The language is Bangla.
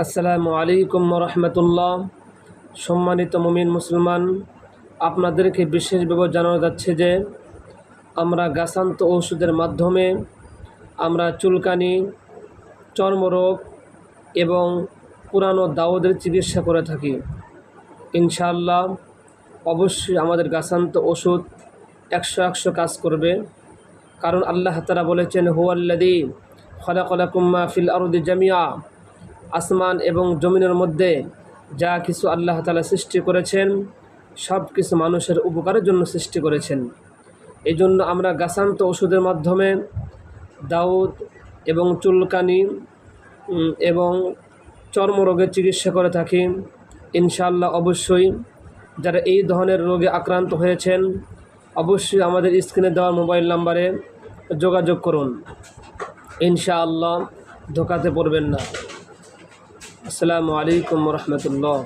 আসসালামু আলাইকুম রহমতুল্লাহ। সম্মানিত মুমিন মুসলমান, আপনাদেরকে বিশেষভাবে জানানো যাচ্ছে যে আমরা গাছান্ত ঔষধের মাধ্যমে আমরা চুলকানি, চর্মরোগ এবং পুরানো দাউদের চিকিৎসা করে থাকি। ইনশাআল্লাহ অবশ্যই আমাদের গাছান্ত ওষুধ 100 কাজ করবে, কারণ আল্লাহ তাআলা বলেছেন, হুয়াল্লাযী খালাকালাকুম মা ফিল আরদি জামিআ। আসমান এবং জমিনের মধ্যে যা কিছু আল্লাহ তাআলা সৃষ্টি করেছেন সব কিছু মানুষের উপকারের জন্য সৃষ্টি করেছেন। এই জন্য আমরা গাছান্ত ওষুধের মাধ্যমে দাউদ এবং চুলকানি এবং চর্মরোগের চিকিৎসা করে থাকি। ইনশাআল্লাহ অবশ্যই যারা এই ধরনের রোগে আক্রান্ত হয়েছেন অবশ্যই আমাদের স্ক্রিনে দেওয়া মোবাইল নাম্বারে যোগাযোগ করুন। ইনশাআল্লাহ ধোঁকাতে পড়বেন না। আসসালামু আলাইকুম রহমতুল্লাহ।